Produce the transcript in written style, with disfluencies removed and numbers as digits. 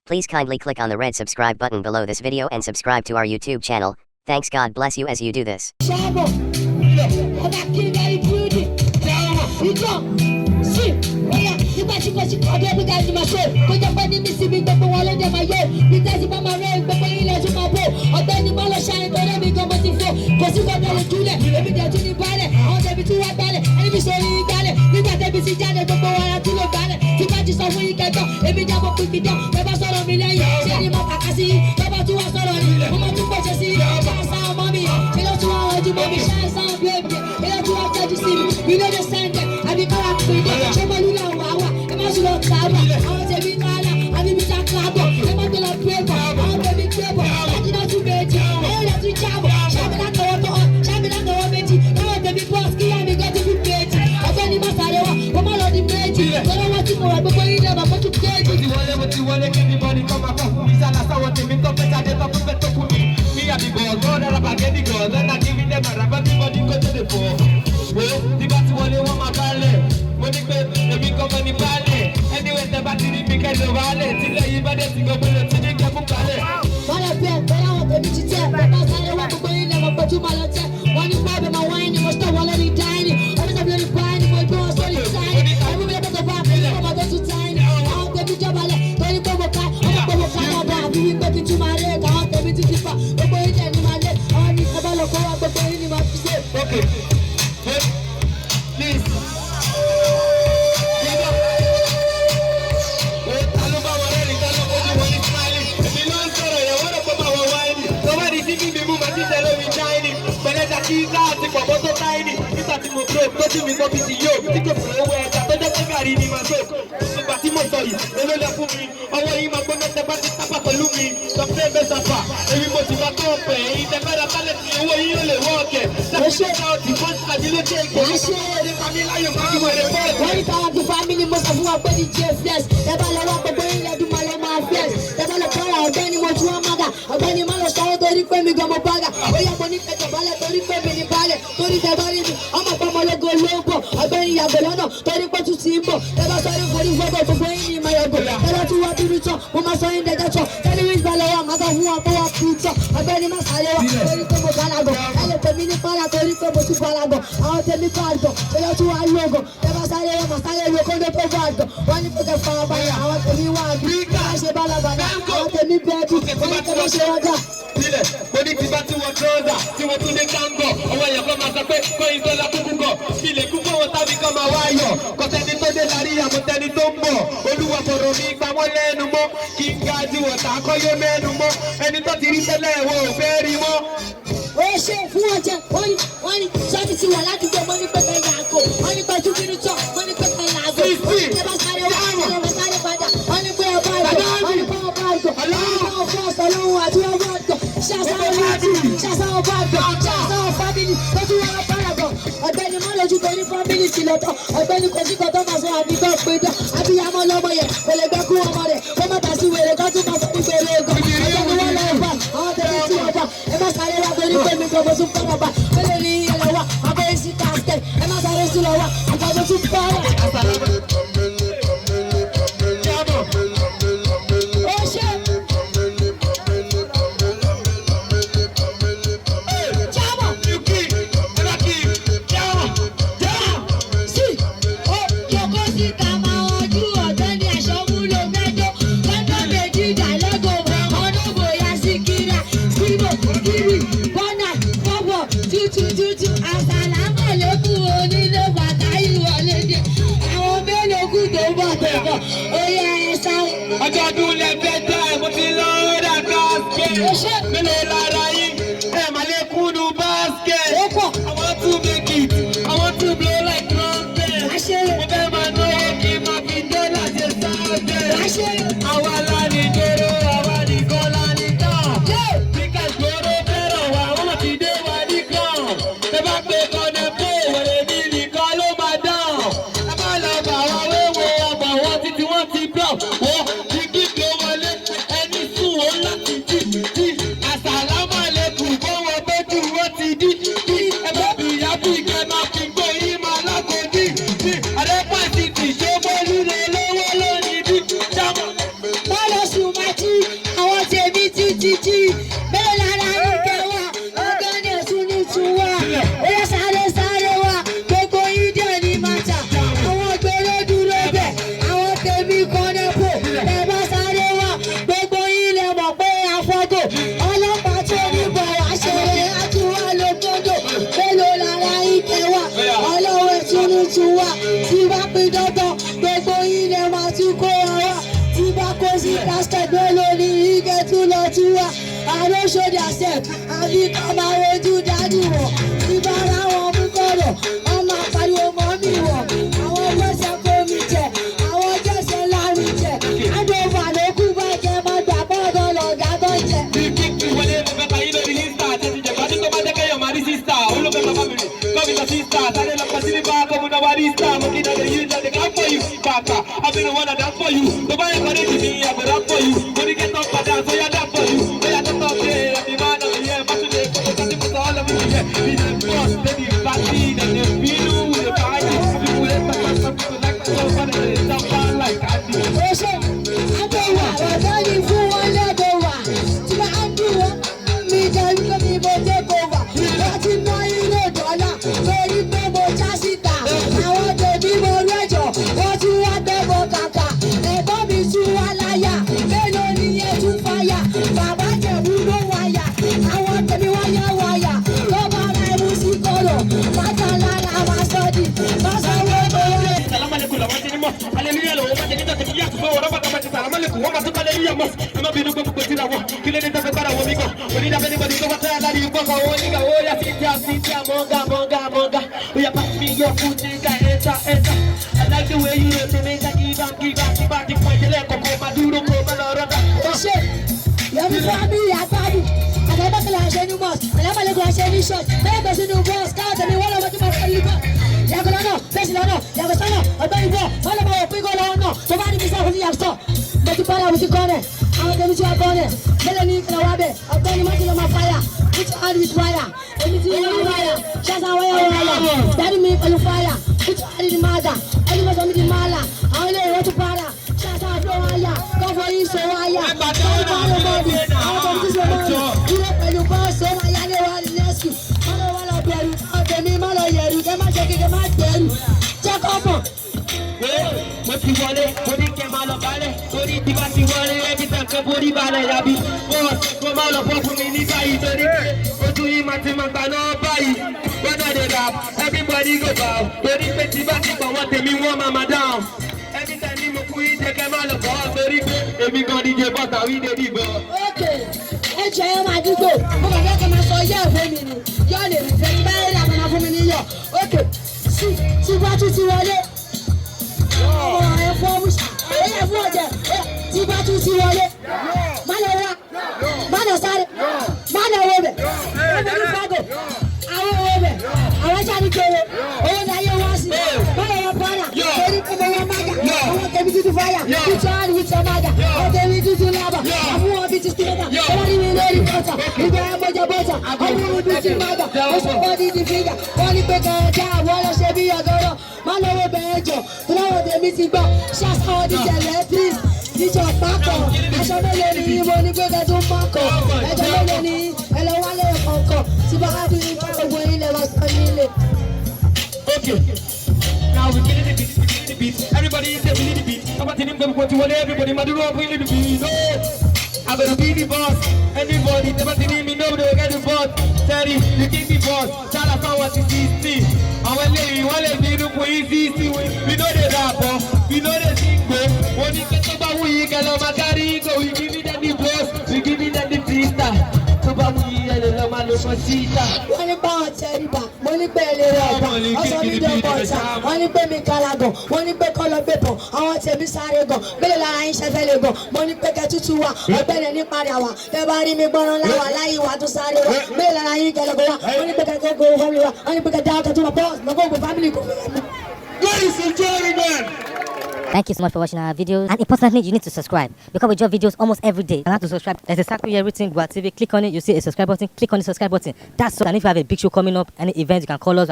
Please kindly click on the red subscribe button below this video and subscribe to our YouTube channel. Thanks, God bless you as you do this. You know the send I be caught with it. Chemalula Wawa, and I should not have I want to be Kala, I be Mr. Clabo, and I'm gonna paper, I want to be clever, I did not to bet you, I want to travel, Shabana Kawato, Shabana Kawameti, I want to be Bosky, and we got to be petty. I tell you, Masarawa, come on, the petty, I don't want to go, but you never want to get it. You want to get the money come up, he's a last hour to me, don't bet I get up with the me. Me and the girls, go to the get the girls, and I'm giving them a rubber, everybody go to the floor. The battery wale wa magale money pe ebi ko money bale anyway the battery be ke do vale ti le yi bade ti go bele ti ke mu kale wala pe bela o te bi ti te baba sare wa gbogbo ile mo potu ma lo te won ni pa be ma wine mo sto wala ni tiny always a bloody fine mo go so ni tiny I will be able to back me go to tiny I go bi jabale to ni ko mo ka na ba bi ko ti ma re ka o te bi ti pa gbogbo ile ni ma le o ni ka ba lo ko wa gbogbo ni ma fi se okay. Please. Family must have one body JFS. The Balawa Boy, the Malama Fest. The Balapara, Benny Mochuamada, a Benny Malasa, Tori Femi Gomopaga, Oya Bonica, Bala, Tori Femi Bale, Tori Tabari, Amapamala Golobo, a Benny Abolano, Tori Patu Simbo, the Basari for the Vogo for Benny Mayago, the Two Atirucho, Umasa in the Dacho, Televis Balawa, Mother Hua Pizza, a Benny Masala, Tori Como Balago, and the Mini Para, Tori Como Balago, our Temi Pargo, the Two Logo, the Basari, Masala, Loco, Provato, one for the Faba, our Temi One, Casa Balabana, our Temi Betty, When it's about to a trouser, you want to the Kango, or when you come as a pet, going to La Kuko, File Kuko, what have become a wire, Cotanito de Laria, Botanitomo, Olua Poromi, Pamolenumo, King Gazi, Otako, your menumo, and it's not the level, very more. Oh, chef, one, something to allow to get money for the Yako, only by 2 minutes, money for the Lago, only for a I don't do that bedtime, but the Lord I can't get. Hey, my leg kudu basket. I want to make it. I want to blow like trumpet. But then I know you keep my window like a sergeant. I want to go, I want to go like that. Because go to bed, I want to do what you come. The back back on the floor, when they need me, call over down. I'm all about way up. I want it, you want it, bro. You keep blowing it, and it's too old. Assalamu alaikum. jí bẹ́ẹ̀ lára ike wa ọ̀gá ni ẹ̀sùn ní tiwa ó yẹ sáré sáré wa gbogbo yín dẹ̀ ní màtà àwọn gbèrè dúró bẹ̀ àwọn tèmi kan nẹ́pọ̀ ẹ bá sáré wa gbogbo yín lẹ mọ̀ pé àfọ́gò ọlọ́pàá tó ní bọ̀ wá ṣeré àtúwá lókòdò mélòó lára ike wa ọlọ́wọ́ ẹ̀sùn ní tiwa tí bá pín dandan gbogbo yín lẹ máa tún kó wa tí bá kó sí casket mélòó ní ike tún lọ tún wa àrò ṣòdì àṣẹ àbí ká máa rojú dájú wọ̀ tí bá ra wọn mú kọ̀rọ̀ wọn máa pariwo mọ́ mi wọ̀ àwọn gbèsè kó mi jẹ àwọn jẹ́sẹ̀ láàrin jẹ àdófà ló kú bá jẹ máa gbà bọ́ọ̀dọ̀ lọ̀gá tó jẹ. I've been the one that dance for you. Nobody got it to me, I will rap for you. When you get up and down, so you're done for you. So you're not up there, I'm the man of the year. But today, for all of you, yeah. Be the boss, then you party, then you feel with the party. People let me pass, some people like myself, but they jump on like I do. Oṣù Adéwà ọ̀dọ́ ni fún wọn lẹ́dọ̀wà tí máa ń dùn wọ́n mi jẹ́ wípé mi mo take over. Wọ́n ti ná ilé dọ́là lórí pé mo já síta. Àwọn tèmi mo rẹ́jọ̀ wọ́n tún wá gbẹ́bọ̀ kàkà. Ẹ̀gbọ́n mi tún wá láyà mélòó ni yẹn tún fàyà. Bàbá Jẹ̀bú ló wáyà àwọn tèmi wáyà wáyà tó bá ra ẹmu sí kọ̀rọ̀. Máta lára wa sọ́ọ̀dì má sanwó tó wáyà. Hallelujah, Lord. I'm going to take you to go. I'm going to take you to go. I'm going to take you to go. I'm going to take you to go. Kill it, that's better. We go. We need anybody to go. I got you. Go. Oh, yeah, sit down, monga. We are passing me your food. Enter. I like the way you look to me. Give back the point. Let go. My dude, go. Ṣé yẹmi fún mi àgbàdì àtẹ̀bẹ́kẹ̀lẹ̀ àṣẹ ní mọ́ọ̀sì àlẹ́mọ̀lẹ́kùn àṣẹ ní ṣọ́ọ̀ṣì bẹ́ẹ̀ bẹ̀ sínú bọ́ọ̀sì káwọn tẹ̀mí wọ́n lọ́wọ́ tí mo fẹ́ yí bọ́. Yàgò lọ́nà fèsì lọ́nà yàgò sọ́nà ọ̀gbẹ́ni bọ̀ wọ́n lè máa wọ̀ pín gọ́ọ̀lù ọ̀nà tó bá ní bí sáfù ní yàtọ̀. Mo ti bọ́lá mo ti kọ́ rẹ̀ àwọn tẹ̀mí tí wọ́n kọ́ rẹ̀ mélòó ní ìkìlọ̀ wá bẹ̀ ọ̀gbẹ́ni má ti lọ́ máa fáyà put your hand with fire èmi ti ní fire ṣáṣá wáyà dárí mi pẹ̀lú fire put your hand in maga ẹni mọ́tò mi di mala àwọn ilé ìwé tún para ṣáṣá àdó wáyà kọ́fọ́ yìí sọ wáyà kọ́fọ́ bọ́ọ̀lù bọ́ọ̀lù àwọn tẹ̀mí tí sọ bọ́ọ̀lù dúró pẹ̀lú bọ́ọ̀sì ó máa yálé wá ní lẹ́sì má lọ bẹ̀rù ọ̀tẹ̀mí má lọ yẹ̀rù kẹ́ má ṣe kékeré má gbẹ̀rù jẹ́ kọ́ mọ̀. Mo ti wọlé, mo ní kẹ́ máa lọ balẹ̀, torí tí bá ti wọlé, ẹbí tàn kẹ́ borí balẹ̀ yàbí. Mo máa lọ fọ́ fún mi ní báyìí, torí ojú yìí máa ti máa gbà náà báyìí. Whether they rap, everybody go bow, torí pé tí bá ti pọ̀ wọ́n tèmi wọ́n máa máa down. Every time ni mo kú yìí jẹ́ kẹ́ máa lọ bọ̀ ọ́, torí pé èmi kan díje bọ́tà wí dé dìbò. Ẹ jẹ́ ẹ máa dúgbò, mo kàn fẹ́ kẹ́ máa sọ yẹ́ ẹ̀fọ́ mi ni, yọ́ lè fẹ́ ní báyìí là máa fún mi ní yọ̀. Tí bá tún ti wọlé. Ẹ̀fọ́ musa, ẹ̀fọ́ ọ̀jẹ̀, tí bá tún ti wọlé. Má lọ wá, má lọ sáré, má lọ wo bẹ̀, ẹ̀fọ́ ní fago, àwọn wo bẹ̀, àwọn jáde kéré, owó ní ayé wá sí, má lọ wọ bọ́ọ̀là, torí pé mo wọ mága, àwọn tẹ̀mí tuntun fáyà, tuntun àrí wíṣọ mága, àwọn tẹ̀mí tuntun lábà, àfún wọn bí ti sílẹ̀dà, wọ́n rí mi lórí bọ́tà, ìgbà ẹ̀mọ́jọ bọ́tà, àwọn ọmọ bí ti mága, ó sọ bọ́ di fígà, wọ́n ní pé kẹ̀kẹ́ àwọn lọ ṣe bí ọ̀gọ́rọ̀, má lọ wo bẹ̀rẹ̀ jọ, tó láwọn tẹ̀mí ti gbọ́, ṣáṣáwọ́ di tẹ̀lẹ́ please. Níjọ pákọ̀, aṣọ mélòó ni mo ní pé kẹ́tù pákọ̀, ẹjọ́ mélòó ni ẹlẹ́wálé kọ̀ọ̀kan, tí bá bí gbogbo ilẹ̀ wá sọ nílé. Okay, now we killing the beat, everybody is feeling the beat. I'm not telling them what you want, everybody, my do up feeling the beat. No, I'm gonna be the boss. Anybody never telling me no, they get the boss. Teddy, you keep the boss. Tell us how what is this. I want to be the easy. We know the rapper, we know the single. When you get about we can love my daddy, go. We give it the boss, we give it the freestyle. Wọ́n ní bá wọn tẹríba, mo ní pé èlé rẹ̀ ọ̀gbà, ọ̀sán mi dé bọ̀ọ̀tà, wọ́n ní pé mi kalagan, wọ́n ní pé kọ́lọ́ gbẹ̀bọ̀, àwọn tèmi sáré gan, mélòó lára yín ṣe fẹ́ lè gan, mo ní pé kẹ́tútù wa, ọ̀gbẹ́ni ní parí àwà, ẹ bá rí mi gbọ́ràn láwà láyé wa tó sáré wa, mélòó lára yín kẹlẹ́gbẹ̀ wa, wọ́n ní pé kẹ́kẹ́ gbowó fámìlì wa, wọ́n ní pé kẹ́kẹ́ dáwọ́ kẹ́tù bọ́ọ̀sì lọ́gbọ́ ògbó fámìlì kò fẹ́ mi. Ladies and gentlemen. Thank you so much for watching our videos. And importantly, you need to subscribe because we drop videos almost every day. And how to subscribe? There's a circle here written Gua TV. Click on it, you see a subscribe button. Click on the subscribe button. That's all. And if you have a big show coming up, any event, you can call us.